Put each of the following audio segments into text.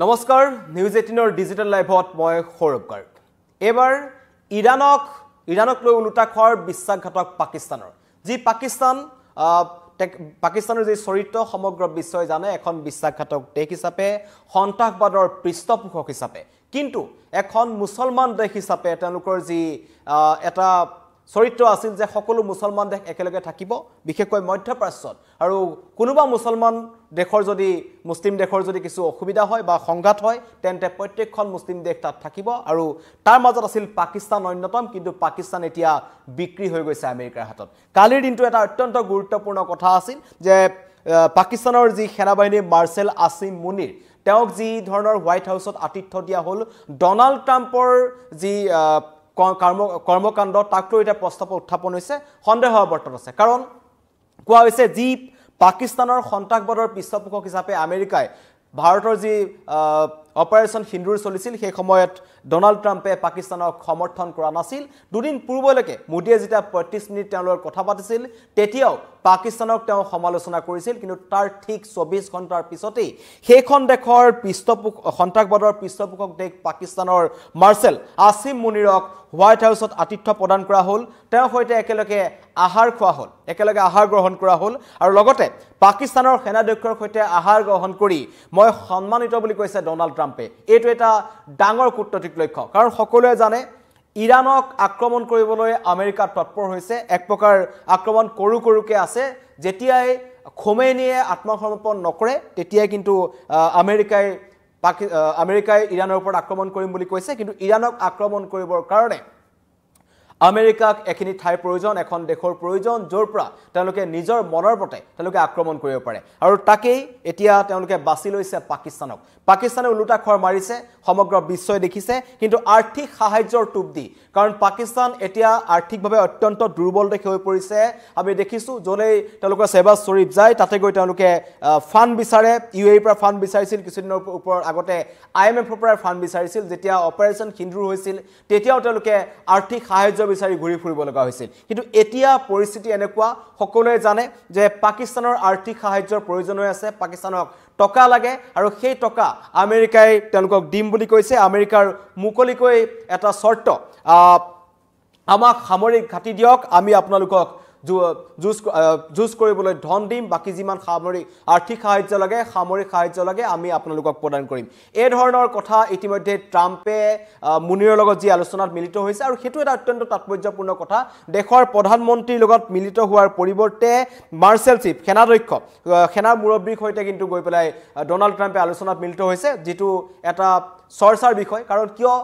নমস্কাৰ news 18 digital লাইভত মই সৌৰভ গাৰ্গ এবাৰ ইৰানক লৈ উলুটা খোৱাৰ বিশ্বাসঘাতক পাকিস্তানৰ যি পাকিস্তানৰ যি চৰিত্ৰ সমগ্ৰ বিশ্বই জানে এখন বিশ্বাসঘাতক দেশ হিচাপে সন্ত্ৰাসবাদৰ পৃষ্ঠপোষক হিচাপে কিন্তু এখন মুছলমান দেশ হিচাপে তেওঁলোকৰ যি এটা চৰিত্ৰ আছিল যে সকলো মুছলমান দেশ একেলগে থাকিব বিশেষকৈ মধ্যপ্ৰাচ্যত আৰু কোনোবা মুছলমান দেশৰ যদি মুসলিম দেশৰ যদি কিছু অসুবিধা হয় বা সংঘাত হয় তেন্তে প্ৰত্যেকখন মুসলিম দেশ তাত থাকিব আৰু তাৰ মাজত আছিল পাকিস্তান অন্যতম কিন্তু পাকিস্তান এতিয়া বিক্ৰী হৈ গৈছে আমেৰিকাৰ হাতত কালিৰ দিনটো এটা অত্যন্ত গুৰুত্বপূৰ্ণ কথা আছিল যে পাকিস্তানৰ যি সেনাবাহিনী মাৰ্শেল আসিম মুনিৰ তেওঁক যি ধৰণৰ হোৱাইট হাউছত আতিথ্য দিয়া হল ডনাল্ড ট্ৰাম্পৰ যি কৰ্মকাণ্ড তাক লৈ এটা প্ৰস্তাৱ উত্থাপন হৈছে সন্দেহ বৰ্তমান আছে কাৰণ কোৱা হৈছে যি পাকিস্তানৰ সন্ত্ৰাসবাদৰ পৃষ্ঠপোষক হিচাপে আমেৰিকাই ভাৰতৰ যি অপাৰেশন সিন্দুৰ চলিছিল সেই সময়ত ডনাল্ড ট্ৰাম্পে পাকিস্তানক সমৰ্থন কৰা নাছিল দুদিন পূৰ্বলৈকে মোদীয়ে যেতিয়া 35 মিনিট তেওঁলোকৰ কথা পাতিছিল তেতিয়াও পাকিস্তানক তেওঁ সমালোচনা কৰিছিল কিন্তু তাৰ ঠিক 24 ঘণ্টাৰ পিছতেই সেইখন দেশৰ সন্ত্ৰাসবাদৰ পৃষ্ঠপোষক দেশ পাকিস্তানৰ মাৰ্শেল আসিম মুনিৰক হোৱাইট হাউছত আতিথ্য প্ৰদান কৰা হল তেওঁৰ সৈতে একেলগে আহাৰ খোৱা হল একেলগে আহাৰ গ্ৰহণ কৰা হল আৰু লগতে পাকিস্তানৰ সেনাধ্যক্ষৰ সৈতে আহাৰ গ্ৰহণ কৰি মই সন্মানিত বুলি কৈছে ডনাল্ড ট্ৰাম্পে এইটো এটা ডাঙৰ কূটনৈতিক লক্ষ্য কাৰণ সকলোৱে জানে ইৰানক আক্ৰমণ কৰিবলৈ আমেৰিকা তৎপৰ হৈছে এক প্ৰকাৰ আক্ৰমণ কৰোকে আছে যেতিয়াই খোমেনিয়ে আত্মসমৰ্পণ নকৰে তেতিয়াই কিন্তু আমেৰিকাই ইৰানৰ ওপৰত আক্ৰমণ কৰিম বুলি কৈছে কিন্তু ইৰানক আক্ৰমণ কৰিবৰ কাৰণে আমেৰিকাক এখিনি ঠাইৰ প্ৰয়োজন এখন দেশৰ প্ৰয়োজন যৰ পৰা তেওঁলোকে নিজৰ মনৰ পতে তেওঁলোকে আক্ৰমণ কৰিব পাৰে আৰু তাকেই এতিয়া তেওঁলোকে বাছি লৈছে পাকিস্তানে উলুটা খৰ মাৰিছে সমগ্ৰ বিশ্বই দেখিছে কিন্তু আৰ্থিক সাহায্যৰ টুপ দি কাৰণ পাকিস্তান এতিয়া আৰ্থিকভাৱে অত্যন্ত দুৰ্বল দেশ হৈ পৰিছে আমি দেখিছো জলে তেওঁলোকৰ সেবাজ শ্বৰীফ যায় তাতে গৈ তেওঁলোকে ফান্ড বিচাৰে ইউএইৰ পৰা ফান্ড বিচাৰিছিল কিছুদিনৰ ওপৰত আগতে আইএমএফৰ পৰা ফান্ড বিচাৰিছিল যেতিয়া অপাৰেশন সিন্দুৰ হৈছিল তেতিয়াও তেওঁলোকে আৰ্থিক সাহায্য বিচাৰি ঘূৰি ফুৰিব লগা হৈছিল কিন্তু এতিয়া পৰিস্থিতি এনেকুৱা সকলোৱে জানে যে পাকিস্তানৰ আৰ্থিক সাহায্যৰ প্ৰয়োজন হৈ আছে পাকিস্তানক টকা লাগে আৰু সেই টকা আমেৰিকাই তেওঁলোকক দিম বুলি কৈছে আমেৰিকাৰ মুকলিকৈ এটা শৰ্ত আমাক সামৰিক ঘাটি দিয়ক আমি আপোনালোকক জুজ কৰিবলৈ ধন দিম বাকি যিমান সামৰিক আৰ্থিক সাহায্য লাগে সামৰিক সাহায্য লাগে আমি আপোনালোকক প্ৰদান কৰিম এই ধৰণৰ কথা ইতিমধ্যে ট্ৰাম্পে মুনিৰৰ লগত যি আলোচনাত মিলিত হৈছে আৰু হেতু এটা অত্যন্ত তাৎপৰ্যপূৰ্ণ কথা দেশৰ প্ৰধানমন্ত্ৰীৰ লগত মিলিত হোৱাৰ পৰিৱৰ্তে মাৰ্শেল চিফ সেনাৰ মুৰব্বীৰ সৈতে কিন্তু গৈ পেলাই ডনাল্ড ট্ৰাম্পে আলোচনাত মিলিত হৈছে যেটো এটা চৰ্চাৰ বিষয় কাৰণ কিয়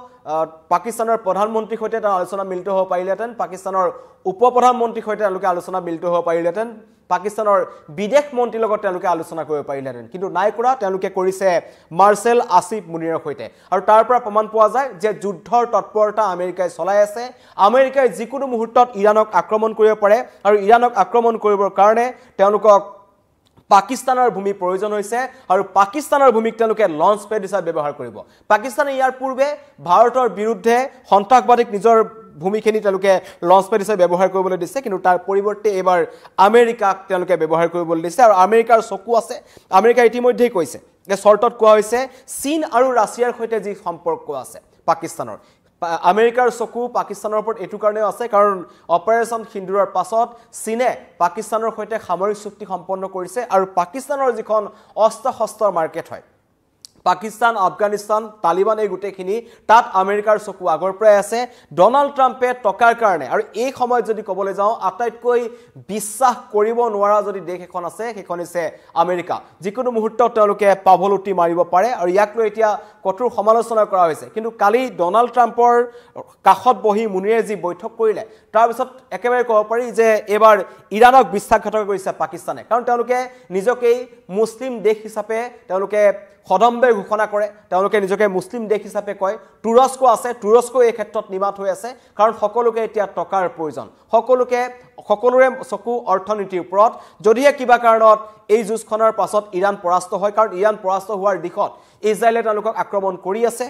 পাকিস্তানৰ প্ৰধানমন্ত্ৰীৰ সৈতে এটা আলোচনা মিলিত হ'ব পাৰিলেতেন পাকিস্তানৰ উপপ্ৰধানমন্ত্ৰীৰ সৈতে তেওঁলোকে আলোচনা মিলিত হ'ব পাৰিলেতেন পাকিস্তানৰ বিদেশ মন্ত্ৰীৰ লগত তেওঁলোকে আলোচনা কৰিব পাৰিলেতেন কিন্তু নাই কৰা তেওঁলোকে কৰিছে মাৰ্শেল আসিম মুনিৰৰ সৈতে আৰু তাৰ পৰা প্ৰমাণ পোৱা যায় যে যুদ্ধৰ তৎপৰতা আমেৰিকাই চলাই আছে আমেৰিকাই যিকোনো মুহূৰ্তত ইৰানক আক্ৰমণ কৰিব পাৰে আৰু ইৰানক আক্ৰমণ কৰিবৰ কাৰণে তেওঁলোকক পাকিস্তানৰ ভূমি প্ৰয়োজন হৈছে আৰু পাকিস্তানৰ ভূমিক তেওঁলোকে লঞ্চ পেড হিচাপে ব্যৱহাৰ কৰিব পাকিস্তানে ইয়াৰ পূৰ্বে ভাৰতৰ বিৰুদ্ধে সন্ত্ৰাসবাদীক নিজৰ ভূমিখিনি তেওঁলোকে লঞ্চ পেড হিচাপে ব্যৱহাৰ কৰিবলৈ দিছে কিন্তু তাৰ পৰিৱৰ্তে এবাৰ আমেৰিকাক তেওঁলোকে ব্যৱহাৰ কৰিবলৈ দিছে আৰু আমেৰিকাৰ চকু আছে আমেৰিকা ইতিমধ্যেই কৈছে যে চৰ্তত কোৱা হৈছে চীন আৰু ৰাছিয়াৰ সৈতে যি সম্পৰ্ক আছে পাকিস্তানৰ আমেৰিকাৰ চকু পাকিস্তানৰ ওপৰত এটু কাৰণেও আছে কাৰণ অপাৰেশন সিন্দুৰৰ পাছত চীনে পাকিস্তানৰ সৈতে সামৰিক চুক্তি সম্পন্ন কৰিছে আৰু পাকিস্তানৰ যিখন অস্ত্ৰ-শস্ত্ৰৰ মাৰ্কেট হয় পাকিস্তান আফগানিস্তান তালিবান এই গুটেখিনি তাত আমেৰিকাৰ চকু আগৰ পৰাই আছে ডনাল্ড ট্ৰাম্পে টকাৰ কাৰণে আৰু এই সময়ত যদি ক'বলৈ যাওঁ আটাইতকৈ বিশ্বাস কৰিব নোৱাৰা যদি দেশ এখন আছে সেইখন হৈছে আমেৰিকা যিকোনো মুহূৰ্তত তেওঁলোকে পাভলুটি মাৰিব পাৰে আৰু ইয়াক লৈ এতিয়া কঠোৰ সমালোচনা কৰা হৈছে কিন্তু কালি ডনাল্ড ট্ৰাম্পৰ কাষত বহি মুনিৰে যি বৈঠক কৰিলে তাৰ পিছত একেবাৰে ক'ব পাৰি যে এবাৰ ইৰানক বিশ্বাসঘাতক কৰিছে পাকিস্তানে কাৰণ তেওঁলোকে নিজকেই মুছলিম দেশ হিচাপে তেওঁলোকে সদম্বে ঘোষণা কৰে তেওঁলোকে নিজকে মুছলিম দেশ হিচাপে কয় তুৰস্ক আছে তুৰস্ক এই ক্ষেত্ৰত নিমাত হৈ আছে কাৰণ সকলোকে এতিয়া টকাৰ প্ৰয়োজন সকলোৰে চকু অৰ্থনীতিৰ ওপৰত যদিহে কিবা কাৰণত এই যুঁজখনৰ পাছত ইৰান পৰাস্ত হয় কাৰণ ইৰান পৰাস্ত হোৱাৰ দিশত ইজৰাইলে তেওঁলোকক আক্ৰমণ কৰি আছে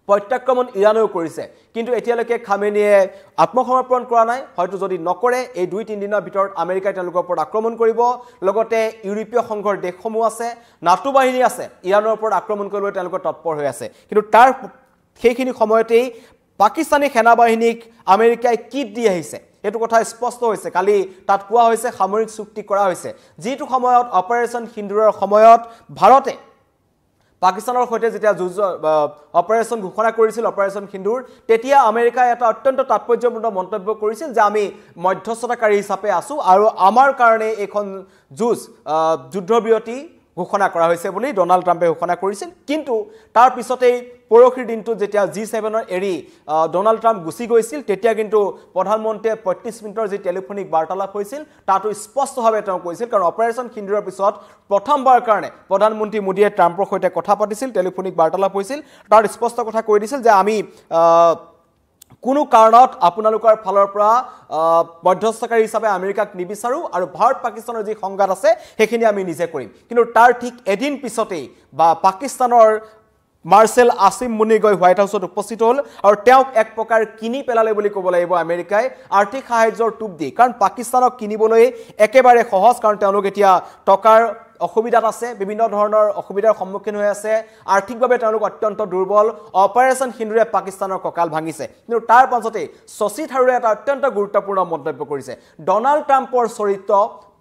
প্ৰত্যাক্ৰমণ ইৰানেও কৰিছে কিন্তু এতিয়ালৈকে খামেনিয়ে আত্মসমৰ্পণ কৰা নাই হয়তো যদি নকৰে এই 2-3 দিনৰ ভিতৰত আমেৰিকাই তেওঁলোকৰ ওপৰত আক্ৰমণ কৰিব লগতে ইউৰোপীয় সংঘৰ দেশসমূহ আছে নাটো বাহিনী আছে ইৰানৰ ওপৰত আক্ৰমণ কৰিবলৈ তেওঁলোকৰ তৎপৰ হৈ আছে কিন্তু তাৰ সেইখিনি সময়তেই পাকিস্তানী সেনাবাহিনীক আমেৰিকাই কিট দি আহিছে এটো কথা স্পষ্ট হৈছে কালি তাত কোৱা হৈছে সামৰিক চুক্তি কৰা হৈছে যেটো সময়ত অপাৰেচন সিন্দুৰৰ সময়ত ভাৰতে পাকিস্তানৰ সৈতে যেতিয়া অপাৰেচন ঘোষণা কৰিছিল অপাৰেচন সিন্দুৰ তেতিয়া আমেৰিকাই এটা অত্যন্ত তাৎপৰ্যপূৰ্ণ মন্তব্য কৰিছিল যে আমি মধ্যস্থতাকাৰী হিচাপে আছো আৰু আমাৰ কাৰণে এখন যুদ্ধবিৰতি ঘোষণা কৰা হৈছে বুলি ডোনাল্ড ট্ৰাম্পে ঘোষণা কৰিছিল কিন্তু তাৰ পিছতেই পৰখিৰ দিনটো যেতিয়া G7ৰ এৰি ডোনাল্ড ট্ৰাম্প গুচি গৈছিল তেতিয়া কিন্তু প্ৰধানমন্ত্ৰীয়ে 35 মিনিটৰ যি টেলিফোনিক বাৰ্তালাপ হৈছিল তাতো স্পষ্টভাৱে তেওঁ কৈছিল কাৰণ অপাৰেচন সিন্দুৰৰ পিছত প্ৰথমবাৰ কাৰণে প্ৰধানমন্ত্ৰী মোদীয়ে ট্ৰাম্পৰ সৈতে কথা পাতিছিল টেলিফোনিক বাৰ্তালাপ হৈছিল তাৰ স্পষ্ট কথা কৈ দিছিল যে আমি কোনো কাৰণত আপোনালোকৰ ফালৰ পৰা মধ্যস্থকাৰী হিচাপে আমেৰিকাক নিবিচাৰো আৰু ভাৰত পাকিস্তানৰ যি সংঘাত আছে সেইখিনি আমি নিজে কৰিম কিন্তু তাৰ ঠিক এদিন পিছতেই বা পাকিস্তানৰ মাৰ্শেল আসিম মুনি গৈ হোৱাইট হাউছত উপস্থিত হ'ল আৰু তেওঁক এক প্ৰকাৰ কিনি পেলালে বুলি ক'ব লাগিব আমেৰিকাই আৰ্থিক সাহায্যৰ টুপ দি কাৰণ পাকিস্তানক কিনিবলৈ একেবাৰে সহজ কাৰণ তেওঁলোক এতিয়া টকাৰ অসুবিধাত আছে বিভিন্ন ধৰণৰ অসুবিধাৰ সন্মুখীন হৈ আছে আৰ্থিকভাৱে তেওঁলোক অত্যন্ত দুৰ্বল অপাৰেচন সিন্দুৰে পাকিস্তানৰ ককাল ভাঙিছে কিন্তু তাৰ পাছতে শশী থাৰুৰে এটা অত্যন্ত গুৰুত্বপূৰ্ণ মন্তব্য কৰিছে ডোনাল্ড ট্ৰাম্পৰ চৰিত্ৰ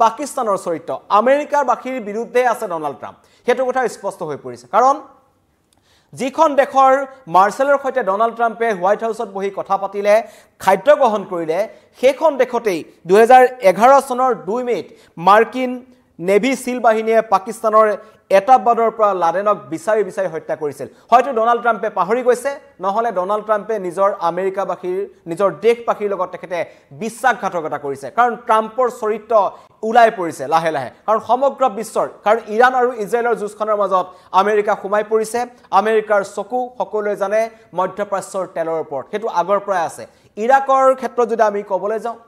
পাকিস্তানৰ চৰিত্ৰ আমেৰিকাৰ বাখীৰ বিৰুদ্ধে আছে ডোনাল্ড ট্ৰাম্প হেতু কথা স্পষ্ট হৈ পৰিছে কাৰণ যিখন দেশৰ মাৰ্শেলৰ সৈতে ডোনাল্ড ট্ৰাম্পে হোৱাইট হাউছত বহি কথা পাতিলে খাদ্য গ্ৰহণ কৰিলে সেইখন দেশতেই 2011 চনৰ 2 মেত মাৰ্কিন নেভি সিল বাহিনীয়ে পাকিস্তানৰ এটাবাদৰ পৰা লাডেনক বিচাৰি হত্যা কৰিছিল হয়তো ডোনাল্ড ট্ৰাম্পে পাহৰি গৈছে নহলে ডোনাল্ড ট্ৰাম্পে নিজৰ আমেৰিকাবাসীৰ নিজৰ দেশবাসীৰ লগত তেখেতে বিশ্বাসঘাতকতা কৰিছে কাৰণ ট্ৰাম্পৰ চৰিত্ৰ উলাই পৰিছে লাহে লাহে কাৰণ সমগ্ৰ বিশ্বৰ কাৰণ ইৰাণ আৰু ইজৰাইলৰ যুদ্ধখনৰ মাজত আমেৰিকা সোমাই পৰিছে আমেৰিকাৰ চকু সকলোৱে জানে মধ্যপ্ৰাচ্যৰ তেলৰ ওপৰত হেতু আগৰ পৰা আছে ইৰাকৰ ক্ষেত্ৰত যদি আমি ক'বলৈ যাওঁ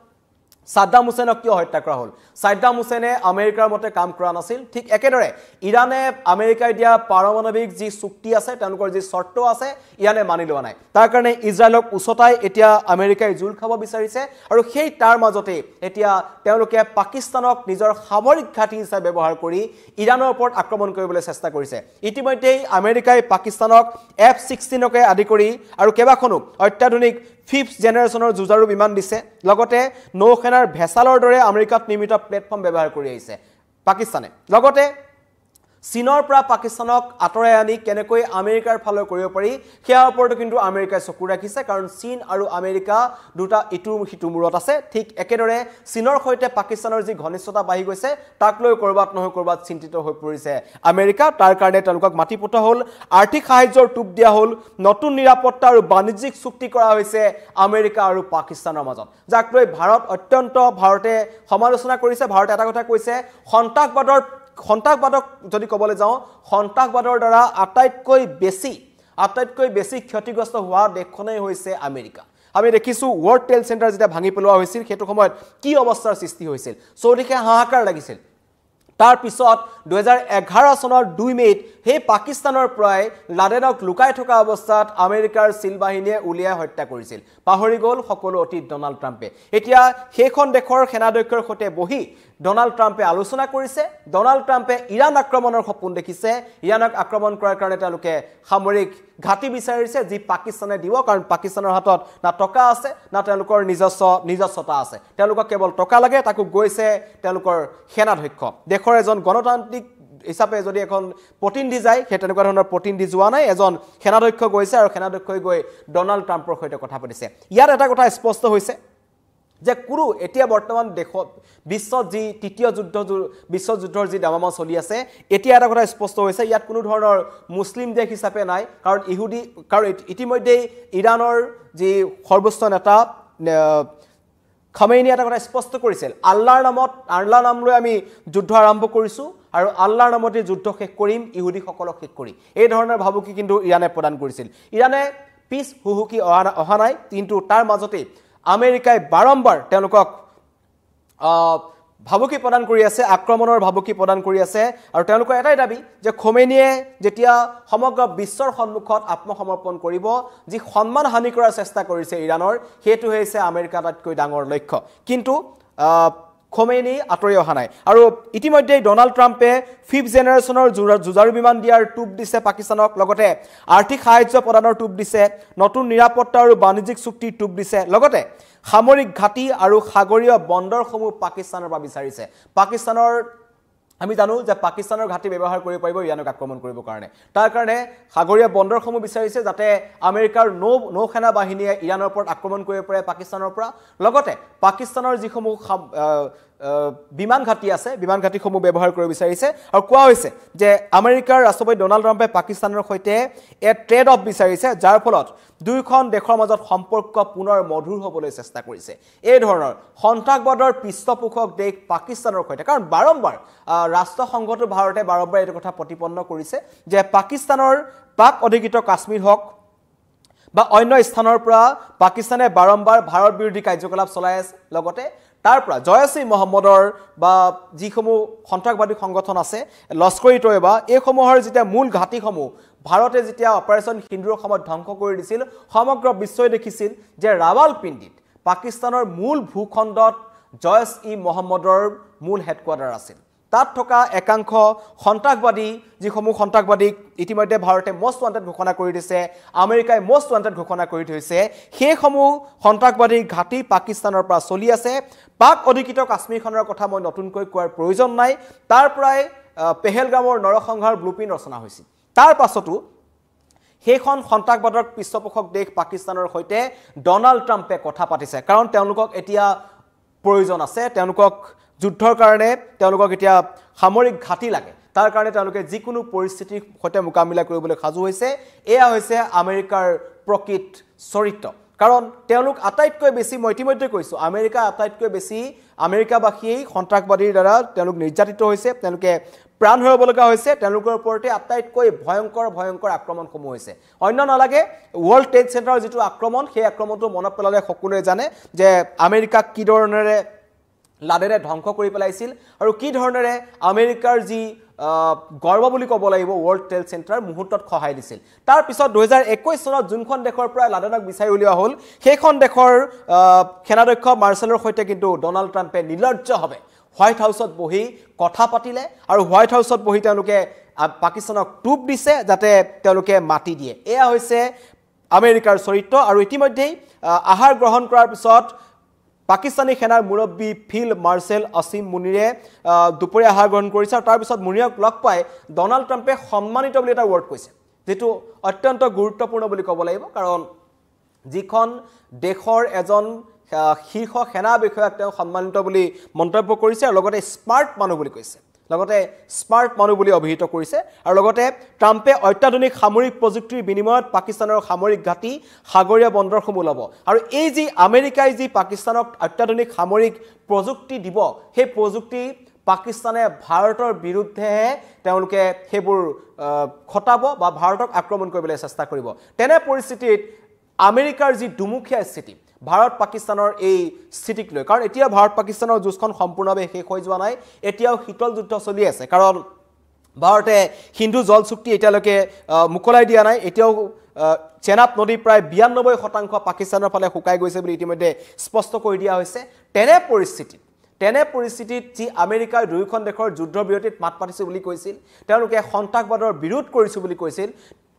সাদ্দাম হুছেইনক কিয় হত্যা কৰা হ'ল সাদ্দাম হুছেইনে আমেৰিকাৰ মতে কাম কৰা নাছিল ঠিক একেদৰে ইৰানে আমেৰিকাই দিয়া পাৰমাণৱিক যি চুক্তি আছে তেওঁলোকৰ যি শৰ্ত আছে ইৰানে মানি লোৱা নাই তাৰ কাৰণে ইজৰাইলক উছতাই এতিয়া আমেৰিকাই জুল খাব বিচাৰিছে আৰু সেই তাৰ মাজতে এতিয়া তেওঁলোকে পাকিস্তানক নিজৰ সামৰিক ঘাটি হিচাপে ব্যৱহাৰ কৰি ইৰানৰ ওপৰত আক্ৰমণ কৰিবলৈ চেষ্টা কৰিছে ইতিমধ্যে আমেৰিকাই পাকিস্তানক F-16কে আদি কৰি আৰু কেবাখনো অত্যাধুনিক 5th জেনাৰেশনৰ যুঁজাৰু বিমান দিছে লগতে নৌসেনাৰ ভেসালৰ দৰে আমেৰিকাত নিৰ্মিত প্লেটফৰ্ম ব্যৱহাৰ কৰি আহিছে পাকিস্তানে লগতে চীনৰ পৰা পাকিস্তানক আতৰাই আনি কেনেকৈ আমেৰিকাৰ ফালে কৰিব পাৰি সেয়াৰ ওপৰতো কিন্তু আমেৰিকাই চকু ৰাখিছে কাৰণ চীন আৰু আমেৰিকা দুটা ইটো মূৰত আছে ঠিক একেদৰে চীনৰ সৈতে পাকিস্তানৰ যি ঘনিষ্ঠতা বাঢ়ি গৈছে তাক লৈ কৰবাত নহয় কৰবাত চিন্তিত হৈ পৰিছে আমেৰিকা তাৰ কাৰণে তেওঁলোকক মাটি পঠোৱা হ'ল আৰ্থিক সাহায্যৰ টুপ দিয়া হ'ল নতুন নিৰাপত্তা আৰু বাণিজ্যিক চুক্তি কৰা হৈছে আমেৰিকা আৰু পাকিস্তানৰ মাজত যাক লৈ ভাৰতে সমালোচনা কৰিছে ভাৰতে এটা কথা কৈছে সন্তাসবাদক যদি ক'বলৈ যাওঁ সন্তাসবাদৰ দ্বাৰা আটাইতকৈ বেছি ক্ষতিগ্ৰস্ত হোৱা দেশখনেই হৈছে আমেৰিকা আমি দেখিছো ওয়াৰ্ল্ড ট্ৰেড চেণ্টাৰ যেতিয়া ভাঙি পেলোৱা হৈছিল সেইটো সময়ত কি অৱস্থাৰ সৃষ্টি হৈছিল চৌদিশে হাহাকাৰ লাগিছিল তাৰ পিছত 2011 চনৰ 2 মেত হে পাকিস্তানৰ পৰাই লাডেনক লুকাই থকা অৱস্থাত আমেৰিকাৰ সিল বাহিনীয়ে উলিয়াই হত্যা কৰিছিল পাহৰি গ'ল সকলো অতীত ডোনাল্ড ট্ৰাম্পে এতিয়া সেইখন দেশৰ সেনাধ্যক্ষৰ সৈতে বহি ডোনাল্ড ট্ৰাম্পে আলোচনা কৰিছে ডোনাল্ড ট্ৰাম্পে ইৰাণ আক্ৰমণৰ সপোন দেখিছে ইৰাণক আক্ৰমণ কৰাৰ কাৰণে তেওঁলোকে সামৰিক ঘাটি বিচাৰিছে যি পাকিস্তানে দিব কাৰণ পাকিস্তানৰ হাতত না টকা আছে না তেওঁলোকৰ নিজস্বতা আছে তেওঁলোকক কেৱল টকা লাগে তাকো গৈছে তেওঁলোকৰ সেনাধ্যক্ষ দেশৰ এজন গণতান্ত্ৰিক হিচাপে যদি এখন প্ৰতিনিধি যায় সেই তেনেকুৱা ধৰণৰ প্ৰতিনিধি যোৱা নাই এজন সেনাধ্যক্ষ গৈছে আৰু সেনাধ্যক্ষই গৈ ডোনাল্ড ট্ৰাম্পৰ সৈতে কথা পাতিছে ইয়াত এটা কথা স্পষ্ট হৈছে যে কুৰু এতিয়া বৰ্তমান দেশত বিশ্বত যি তৃতীয় বিশ্বযুদ্ধৰ যি দামামা চলি আছে এতিয়া এটা কথা স্পষ্ট হৈছে ইয়াত কোনো ধৰণৰ মুছলিম দেশ হিচাপে নাই কাৰণ ইতিমধ্যে ইৰাণৰ যি সৰ্বোচ্চ নেতা খামেইনি এটা কথা স্পষ্ট কৰিছিল আল্লাহৰ নাম লৈ আমি যুদ্ধ আৰম্ভ কৰিছো আৰু আল্লাহৰ নামতে যুদ্ধ শেষ কৰিম ইহুদীসকলক শেষ কৰি এই ধৰণৰ ভাবুকি কিন্তু ইৰানে প্ৰদান কৰিছিল ইৰানে পিছ হুহুকি অহা নাই কিন্তু তাৰ মাজতে আমেৰিকাই বাৰম্বাৰ তেওঁলোকক ভাবুকি প্ৰদান কৰি আছে, আক্ৰমণৰ ভাবুকি প্ৰদান কৰি আছে আৰু তেওঁলোকৰ এটাই দাবী যে খোমেনিয়ে যেতিয়া সমগ্ৰ বিশ্বৰ সন্মুখত আত্মসমৰ্পণ কৰিব, যি সন্মান হানি কৰাৰ চেষ্টা কৰিছে ইৰাণৰ, সেইটো হৈছে আমেৰিকাৰ আটাইতকৈ ডাঙৰ লক্ষ্য। কিন্তু খোমেনি আঁতৰি অহা নাই আৰু ইতিমধ্যে ডোনাল্ড ট্ৰাম্পে 5th জেনাৰেশ্যনৰ যুঁজাৰু বিমান দিয়াৰ টোপ দিছে পাকিস্তানক, লগতে আৰ্থিক সাহায্য প্ৰদানৰ টোপ দিছে, নতুন নিৰাপত্তা আৰু বাণিজ্যিক চুক্তিৰ টোপ দিছে, লগতে সামৰিক ঘাটি আৰু সাগৰীয় বন্দৰসমূহ পাকিস্তানৰ পৰা বিচাৰিছে। পাকিস্তানৰ আমি জানো যে পাকিস্তানৰ ঘাটি ব্যৱহাৰ কৰিব পাৰিব ইৰাণক আক্ৰমণ কৰিবৰ কাৰণে, তাৰ কাৰণে সাগৰীয় বন্দৰসমূহ বিচাৰিছে যাতে আমেৰিকাৰ নৌ সেনা বাহিনীয়ে ইৰাণৰ ওপৰত আক্ৰমণ কৰিব পাৰে পাকিস্তানৰ পৰা, লগতে পাকিস্তানৰ যিসমূহ বিমান ঘাটি আছে বিমান ঘাটিসমূহ ব্যৱহাৰ কৰিব বিচাৰিছে। আৰু কোৱা হৈছে যে আমেৰিকাৰ ৰাষ্ট্ৰপতি ডোনাল্ড ট্ৰাম্পে পাকিস্তানৰ সৈতে ট্ৰেড অফ বিচাৰিছে, যাৰ ফলত দুয়োখন দেশৰ মাজত সম্পৰ্ক পুনৰ মধুৰ হ'বলৈ চেষ্টা কৰিছে। এই ধৰণৰ সন্ত্ৰাসবাদৰ পৃষ্ঠপোষক দেশ পাকিস্তানৰ সৈতে, কাৰণ বাৰম্বাৰ ৰাষ্ট্ৰসংঘটো ভাৰতে বাৰম্বাৰ এইটো কথা প্ৰতিপন্ন কৰিছে যে পাকিস্তানৰ পাক অধিকৃত কাশ্মীৰ হওক বা অন্য স্থানৰ পৰা পাকিস্তানে বাৰম্বাৰ ভাৰত বিৰোধী কাৰ্যকলাপ চলাই আছে, লগতে তাৰ পৰা জয়ছ-ই মহম্মদৰ বা যিসমূহ সন্ত্ৰাসবাদী সংগঠন আছে লস্কৰ-ই-তৈবা, এইসমূহৰ যেতিয়া মূল ঘাটিসমূহ ভাৰতে যেতিয়া অপাৰেশ্যন সিন্দুৰৰ সময়ত ধ্বংস কৰি দিছিল, সমগ্ৰ বিশ্বই দেখিছিল যে ৰাৱালপিণ্ডিত পাকিস্তানৰ মূল ভূখণ্ডত জয়ছ-ই মহম্মদৰ মূল হেডকোৱাৰ্টাৰ আছিল। তাত থকা একাংশ সন্ত্ৰাসবাদী, যিসমূহ সন্ত্ৰাসবাদীক ইতিমধ্যে ভাৰতে মষ্ট ৱান্টেড ঘোষণা কৰি দিছে, আমেৰিকাই মষ্ট ৱান্টেড ঘোষণা কৰি থৈছে, সেইসমূহ সন্ত্ৰাসবাদীৰ ঘাটি পাকিস্তানৰ পৰা চলি আছে। পাক অধিকৃত কাশ্মীৰখনৰ কথা মই নতুনকৈ কোৱাৰ প্ৰয়োজন নাই, তাৰ পৰাই পেহেলগামৰ নৰসংহাৰ ব্লুপ্ৰিণ্ট ৰচনা হৈছিল। তাৰ পাছতো সেইখন সন্ত্ৰাসবাদৰ পৃষ্ঠপোষক দেশ পাকিস্তানৰ সৈতে ডোনাল্ড ট্ৰাম্পে কথা পাতিছে, কাৰণ তেওঁলোকক এতিয়া প্ৰয়োজন আছে, তেওঁলোকক যুদ্ধৰ কাৰণে তেওঁলোকক এতিয়া সামৰিক ঘাটি লাগে, তাৰ কাৰণে তেওঁলোকে যিকোনো পৰিস্থিতিৰ সৈতে মোকাবিলা কৰিবলৈ সাজু হৈছে। এয়া হৈছে আমেৰিকাৰ প্ৰকৃত চৰিত্ৰ, কাৰণ তেওঁলোক আটাইতকৈ বেছি, মই ইতিমধ্যে কৈছোঁ, আমেৰিকা আটাইতকৈ বেছি আমেৰিকাবাসীয়েই সন্ত্ৰাসবাদীৰ দ্বাৰা তেওঁলোক নিৰ্যাতিত হৈছে, তেওঁলোকে প্ৰাণ হেৰুৱাব লগা হৈছে, তেওঁলোকৰ ওপৰতে আটাইতকৈ ভয়ংকৰ আক্ৰমণসমূহ হৈছে। অন্য নালাগে ৱৰ্ল্ড ট্ৰেড চেণ্টাৰৰ যিটো আক্ৰমণ, সেই আক্ৰমণটো মনত পেলালে সকলোৱে জানে যে আমেৰিকাক কি ধৰণেৰে লাডেৰে ধ্বংস কৰি পেলাইছিল আৰু কি ধৰণেৰে আমেৰিকাৰ যি গৰ্ব বুলি ক'ব লাগিব ৱৰ্ল্ড ট্ৰেড চেণ্টাৰ মুহূৰ্তত সহায় দিছিল। তাৰ পিছত 2021 চনত যোনখন দেশৰ পৰা লাডেনক বিচাৰি উলিওৱা হ'ল, সেইখন দেশৰ সেনাধ্যক্ষ মাৰ্শ্বেলৰ সৈতে কিন্তু ডোনাল্ড ট্ৰাম্পে নিৰ্লজ্জভাৱে হোৱাইট হাউচত বহি কথা পাতিলে আৰু হোৱাইট হাউচত বহি তেওঁলোকে পাকিস্তানক টোপ দিছে যাতে তেওঁলোকে মাতি দিয়ে। এয়া হৈছে আমেৰিকাৰ চৰিত্ৰ। আৰু ইতিমধ্যেই আহাৰ গ্ৰহণ কৰাৰ পিছত পাকিস্তানী সেনাৰ মুৰব্বী ফিল্ড মাৰ্শ্বেল আসিম মুনিৰে দুপৰীয়া আহাৰ গ্ৰহণ কৰিছে আৰু তাৰপিছত মুনিৰক লগ পাই ডোনাল্ড ট্ৰাম্পে সন্মানিত বুলি এটা ৱৰ্ড কৈছে, যেটো অত্যন্ত গুৰুত্বপূৰ্ণ বুলি ক'ব লাগিব, কাৰণ যিখন দেশৰ এজন শীৰ্ষ সেনা বিষয়াক তেওঁ সন্মানিত বুলি মন্তব্য কৰিছে আৰু লগতে স্মাৰ্ট মানুহ বুলি কৈছে, লগতে স্মাৰ্ট মানুহ বুলি অভিহিত কৰিছে। আৰু লগতে ট্ৰাম্পে অত্যাধুনিক সামৰিক প্ৰযুক্তিৰ বিনিময়ত পাকিস্তানৰ সামৰিক ঘাটি, সাগৰীয় বন্দৰসমূহ ল'ব। আৰু এই যি আমেৰিকাই যি পাকিস্তানক অত্যাধুনিক সামৰিক প্ৰযুক্তি দিব, সেই প্ৰযুক্তি পাকিস্তানে ভাৰতৰ বিৰুদ্ধেহে তেওঁলোকে সেইবোৰ খটাব বা ভাৰতক আক্ৰমণ কৰিবলৈ চেষ্টা কৰিব। তেনে পৰিস্থিতিত আমেৰিকাৰ যি দুমুখীয়া স্থিতি, ভাৰত পাকিস্তানৰ এই স্থিতিক লৈ, কাৰণ এতিয়া ভাৰত পাকিস্তানৰ যুঁজখন সম্পূৰ্ণভাৱে শেষ হৈ যোৱা নাই, এতিয়াও শীতল যুদ্ধ চলি আছে, কাৰণ ভাৰতে সিন্ধু জল চুক্তি এতিয়ালৈকে মুকলাই দিয়া নাই, এতিয়াও চেনাব নদী প্ৰায় 92% পাকিস্তানৰ ফালে শুকাই গৈছে বুলি ইতিমধ্যে স্পষ্ট কৰি দিয়া হৈছে। তেনে পৰিস্থিতিত যি আমেৰিকাৰ দুয়োখন দেশৰ যুদ্ধবিৰতিত মাত পাতিছে বুলি কৈছিল, তেওঁলোকে সন্ত্ৰাসবাদৰ বিৰোধ কৰিছোঁ বুলি কৈছিল,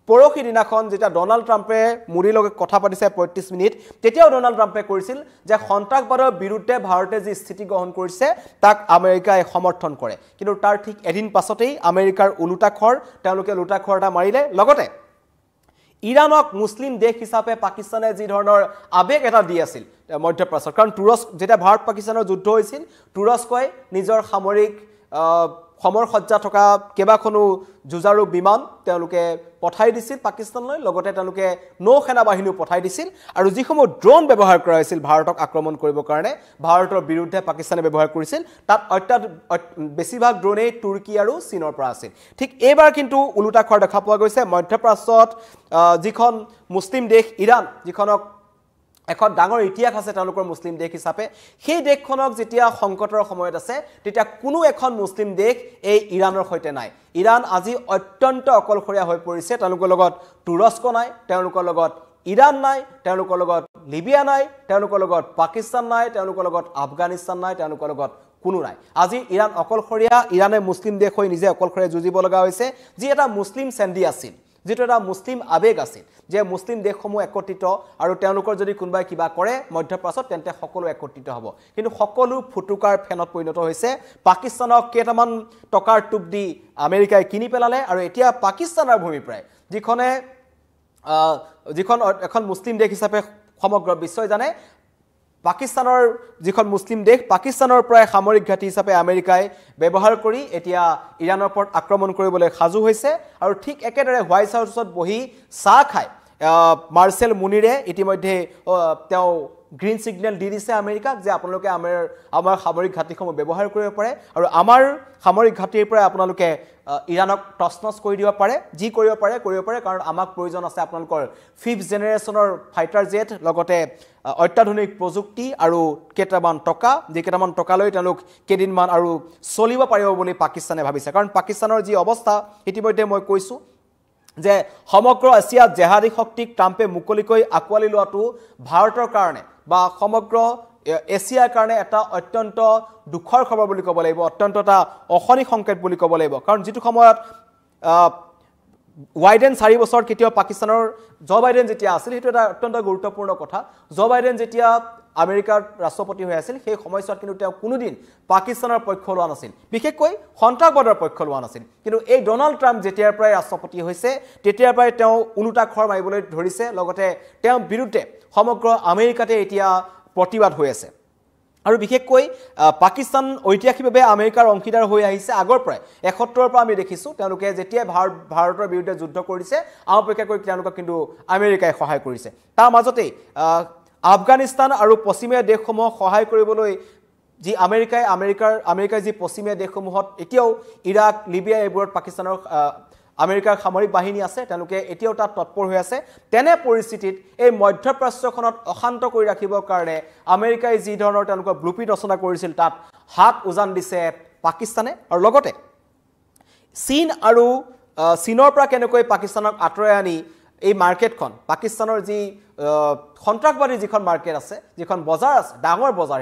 পৰহি দিনাখন যেতিয়া ডোনাল্ড ট্ৰাম্পে মোদীৰ লগত কথা পাতিছে 35 মিনিট, তেতিয়াও ডোনাল্ড ট্ৰাম্পে কৈছিল যে সন্ত্ৰাসবাদৰ বিৰুদ্ধে ভাৰতে যি স্থিতি গ্ৰহণ কৰিছে তাক আমেৰিকাই সমৰ্থন কৰে। কিন্তু তাৰ ঠিক এদিন পাছতেই আমেৰিকাৰ ওলোটাখৰ, তেওঁলোকে লোটাখৰ এটা মাৰিলে। লগতে ইৰাণক মুছলিম দেশ হিচাপে পাকিস্তানে যি ধৰণৰ আবেগ এটা দি আছিল মধ্যপ্ৰাচ্যত, কাৰণ তুৰস্ক যেতিয়া ভাৰত পাকিস্তানৰ যুদ্ধ হৈছিল, তুৰস্কই নিজৰ সামৰিক সমৰসজ্জা থকা কেইবাখনো যুঁজাৰু বিমান তেওঁলোকে পঠাই দিছিল পাকিস্তানলৈ, লগতে তেওঁলোকে নৌ সেনা বাহিনীও পঠাই দিছিল আৰু যিসমূহ ড্ৰোন ব্যৱহাৰ কৰা হৈছিল ভাৰতক আক্ৰমণ কৰিবৰ কাৰণে, ভাৰতৰ বিৰুদ্ধে পাকিস্তানে ব্যৱহাৰ কৰিছিল, তাত বেছিভাগ ড্ৰোনেই তুৰ্কী আৰু চীনৰ পৰা আছিল। ঠিক এইবাৰ কিন্তু ওলোটাখৰ দেখা পোৱা গৈছে মধ্যপ্ৰাচ্যত, যিখন মুছলিম দেশ ইৰাণ, যিখনক এখন ডাঙৰ ইতিহাস আছে তেওঁলোকৰ মুছলিম দেশ হিচাপে সেই দেশখনক যেতিয়া সংকটৰ সময়ত আছে তেতিয়া কোনো এখন মুছলিম দেশ এই ইৰাণৰ সৈতে নাই ইৰাণ আজি অত্যন্ত অকলশৰীয়া হৈ পৰিছে তেওঁলোকৰ লগত তুৰস্ক নাই তেওঁলোকৰ লগত ইৰাণ নাই তেওঁলোকৰ লগত লিবিয়া নাই তেওঁলোকৰ লগত পাকিস্তান নাই তেওঁলোকৰ লগত আফগানিস্তান নাই তেওঁলোকৰ লগত কোনো নাই আজি ইৰাণ অকলশৰীয়া ইৰাণে মুছলিম দেশ হৈ নিজে অকলশৰীয়া যুঁজিব লগা হৈছে যি এটা মুছলিম চেণ্ডি আছিল যেটো এটা মুছলিম আবেগ আছিল যে মুছলিম দেশসমূহ একত্ৰিত আৰু তেওঁলোকৰ যদি কোনবাই কিবা কৰে মধ্যপ্ৰাচ্যত তেন্তে সকলো একত্ৰিত হ'ব কিন্তু সকলো ফুটুকাৰ ফেনত পৰিণত হৈছে পাকিস্তানক কেইটামান টকাৰ টুপ দি আমেৰিকাই কিনি পেলালে আৰু এতিয়া পাকিস্তানৰ ভূমি প্ৰায় যিখন এখন মুছলিম দেশ হিচাপে সমগ্ৰ বিশ্বই জানে পাকিস্তানৰ যিখন মুছলিম দেশ পাকিস্তানৰ প্ৰায় সামৰিক ঘাটি হিচাপে আমেৰিকাই ব্যৱহাৰ কৰি এতিয়া ইৰাণৰ ওপৰত আক্ৰমণ কৰিবলৈ সাজু হৈছে আৰু ঠিক একেদৰে হোৱাইট হাউচত বহি চাহ খায় মাৰ্চেল মুনিৰে ইতিমধ্যে তেওঁ গ্ৰীণ সিগনেল দি দিছে আমেৰিকাক যে আপোনালোকে আমাৰ সামৰিক ঘাটিসমূহ ব্যৱহাৰ কৰিব পাৰে আৰু আমাৰ সামৰিক ঘাটিৰ পৰা আপোনালোকে ইৰাণক টছনছ কৰি দিব পাৰে যি কৰিব পাৰে কাৰণ আমাক প্ৰয়োজন আছে আপোনালোকৰ 5th জেনেৰেশ্যনৰ ফাইটাৰ জেট লগতে অত্যাধুনিক প্ৰযুক্তি আৰু কেইটামান টকা লৈ তেওঁলোক কেইদিনমান আৰু চলিব পাৰিব বুলি পাকিস্তানে ভাবিছে কাৰণ পাকিস্তানৰ যি অৱস্থা ইতিমধ্যে মই কৈছো যে সমগ্ৰ এছিয়াত জেহাদী শক্তিক ট্ৰাম্পে মুকলিকৈ আকোৱালি লোৱাটো ভাৰতৰ কাৰণে বা সমগ্ৰ এছিয়াৰ কাৰণে এটা অত্যন্ত দুখৰ খবৰ বুলি ক'ব লাগিব অত্যন্ত এটা অখনি সংকেত বুলি ক'ব লাগিব কাৰণ যেটো সময়ত বাইডেন 4 বছৰ কেতিয়াও পাকিস্তানৰ জো বাইডেন যেতিয়া আছিল হেতু এটা অত্যন্ত গুৰুত্বপূৰ্ণ কথা জো বাইডেন যেতিয়া আমেৰিকাৰ ৰাষ্ট্ৰপতি হৈ আছিল সেই সময়ছোৱাত কিন্তু তেওঁ কোনোদিন পাকিস্তানৰ পক্ষ লোৱা নাছিল বিশেষকৈ সন্ত্ৰাসবাদৰ পক্ষ লোৱা নাছিল কিন্তু এই ডোনাল্ড ট্ৰাম্প যেতিয়াৰ পৰাই ৰাষ্ট্ৰপতি হৈছে তেতিয়াৰ পৰাই তেওঁ উলুটা খৰ মাৰিবলৈ ধৰিছে লগতে তেওঁ বিৰুদ্ধে সমগ্ৰ আমেৰিকাতে এতিয়া প্ৰতিবাদ হৈ আছে আৰু বিশেষকৈ পাকিস্তান ঐতিহাসিকভাৱে আমেৰিকাৰ অংশীদাৰ হৈ আহিছে আগৰ পৰাই 71ৰ পৰা আমি দেখিছো তেওঁলোকে যেতিয়া ভাৰতৰ বিৰুদ্ধে যুদ্ধ কৰিছে আপেক্ষাকৈ তেওঁলোকক কিন্তু আমেৰিকাই সহায় কৰিছে তাৰ মাজতে আফগানিস্তান আৰু পশ্চিমীয়া দেশসমূহক সহায় কৰিবলৈ যি আমেৰিকাৰ যি পশ্চিমীয়া দেশসমূহত এতিয়াও ইৰাক লিবিয়া এইবোৰত পাকিস্তানৰ আমেৰিকাৰ সামৰিক বাহিনী আছে তেওঁলোকে এতিয়াও তাত তৎপৰ হৈ আছে তেনে পৰিস্থিতিত এই মধ্যপ্ৰাচ্যখনত অশান্ত কৰি ৰাখিবৰ কাৰণে আমেৰিকাই যি ধৰণৰ তেওঁলোকৰ ব্লুপ্ৰিণ্ট ৰচনা কৰিছিল তাত হাত উজান দিছে পাকিস্তানে আৰু লগতে চীনৰ পৰা কেনেকৈ পাকিস্তানক আঁতৰাই আনি এই মাৰ্কেটখন পাকিস্তানৰ যি সন্ত্ৰাসবাদী যিখন মাৰ্কেট আছে যিখন বজাৰ আছে ডাঙৰ বজাৰ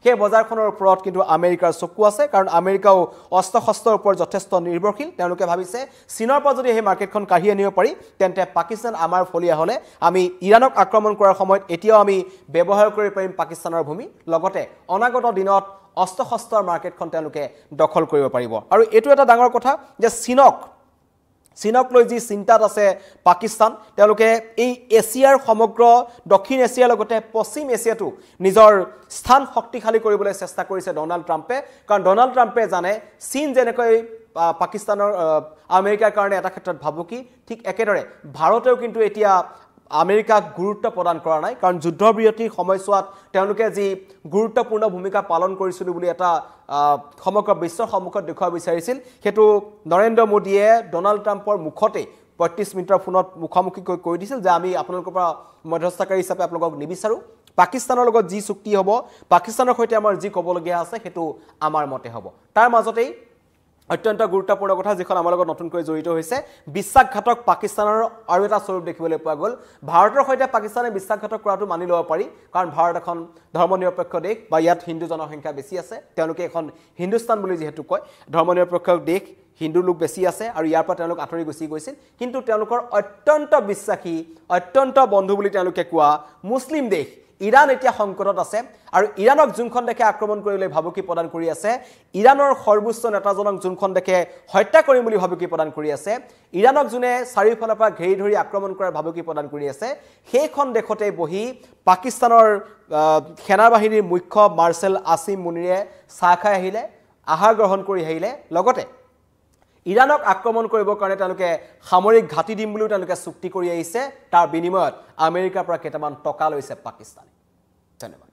সেই বজাৰখনৰ ওপৰত কিন্তু আমেৰিকাৰ চকু আছে কাৰণ আমেৰিকাও অস্ত্ৰ-শস্ত্ৰৰ ওপৰত যথেষ্ট নিৰ্ভৰশীল তেওঁলোকে ভাবিছে চীনৰ পৰা যদি এই মাৰ্কেটখন কাঢ়ি আনিব পাৰি তেন্তে পাকিস্তান আমাৰ ফলিয়া হলে আমি ইৰাণক আক্ৰমণ কৰাৰ সময়ত এতিয়াও আমি ব্যৱহাৰ কৰিব পাৰিম পাকিস্তানৰ ভূমি লগতে অনাগত দিনত অস্ত্ৰ-শস্ত্ৰৰ মাৰ্কেটখন তেওঁলোকে দখল কৰিব পাৰিব আৰু এটো এটা ডাঙৰ কথা যে চীনক লৈ যি চিন্তাত আছে পাকিস্তান তেওঁলোকে এই এছিয়াৰ সমগ্ৰ দক্ষিণ এছিয়াৰ লগতে পশ্চিম এছিয়াটো নিজৰ স্থান শক্তিশালী কৰিবলৈ চেষ্টা কৰিছে ডোনাল্ড ট্ৰাম্পে কাৰণ ডোনাল্ড ট্ৰাম্পে জানে চীন যেনেকৈ পাকিস্তানৰ আমেৰিকাৰ কাৰণে এটা ক্ষেত্ৰত ভাবুকি ঠিক একেদৰে ভাৰতেও কিন্তু এতিয়া আমেৰিকাক গুৰুত্ব প্ৰদান কৰা নাই কাৰণ যুদ্ধবিৰতিৰ সময়ছোৱাত তেওঁলোকে যি গুৰুত্বপূৰ্ণ ভূমিকা পালন কৰিছিল বুলি এটা সমগ্ৰ বিশ্বৰ সন্মুখত দেখুৱাব বিচাৰিছিল হেতু নৰেন্দ্ৰ মোদীয়ে ডোনাল্ড ট্ৰাম্পৰ মুখতে 35 মিনিটৰ ফোনত মুখামুখি কৈ দিছিল যে আমি আপোনালোকৰ পৰা মধ্যস্থকাৰী হিচাপে আপোনালোকক নিবিচাৰো পাকিস্তানৰ লগত যি চুক্তি হ'ব পাকিস্তানৰ সৈতে আমাৰ যি ক'বলগীয়া আছে হেতু আমাৰ মতে হ'ব তাৰ মাজতেই অত্যন্ত গুৰুত্বপূৰ্ণ কথা যিখন আমাৰ লগত নতুনকৈ জড়িত হৈছে বিশ্বাসঘাতক পাকিস্তানৰ আৰু এটা স্বৰূপ দেখিবলৈ পোৱা গ'ল ভাৰতৰ সৈতে পাকিস্তানে বিশ্বাসঘাতক কৰাটো মানি ল'ব পাৰি কাৰণ ভাৰত এখন ধৰ্মনিৰপেক্ষ দেশ বা ইয়াত হিন্দু জনসংখ্যা বেছি আছে তেওঁলোকে এখন হিন্দুস্তান বুলি যেহেতু কয় ধৰ্মনিৰপেক্ষ দেশ হিন্দু লোক বেছি আছে আৰু ইয়াৰ পৰা তেওঁলোক আঁতৰি গুচি গৈছিল কিন্তু তেওঁলোকৰ অত্যন্ত বিশ্বাসী অত্যন্ত বন্ধু বুলি তেওঁলোকে কোৱা মুছলিম দেশ ইৰাণ এতিয়া সংকটত আছে আৰু ইৰাণক যোনখন দেখে আক্ৰমণ কৰিবলৈ ভাবুকি প্ৰদান কৰি আছে ইৰাণৰ সৰ্বোচ্চ নেতাজনক যোনখন দেখে হত্যা কৰিম বুলি ভাবুকি প্ৰদান কৰি আছে ইৰাণক যোনে চাৰিওফালৰ পৰা ঘেৰি ধৰি আক্ৰমণ কৰাৰ ভাবুকি প্ৰদান কৰি আছে সেইখন দেশতে বহি পাকিস্তানৰ সেনাবাহিনীৰ মুখ্য মাৰ্চেল আসিম মুনিৰে চাহ খাই আহিলে আহাৰ গ্ৰহণ কৰি আহিলে লগতে ইৰাণক আক্ৰমণ কৰিবৰ কাৰণে তেওঁলোকে সামৰিক ঘাটি দিম বুলিও তেওঁলোকে চুক্তি কৰি আহিছে তাৰ বিনিময়ত আমেৰিকাৰ পৰা কেইটামান টকা লৈছে পাকিস্তানে ধন্যবাদ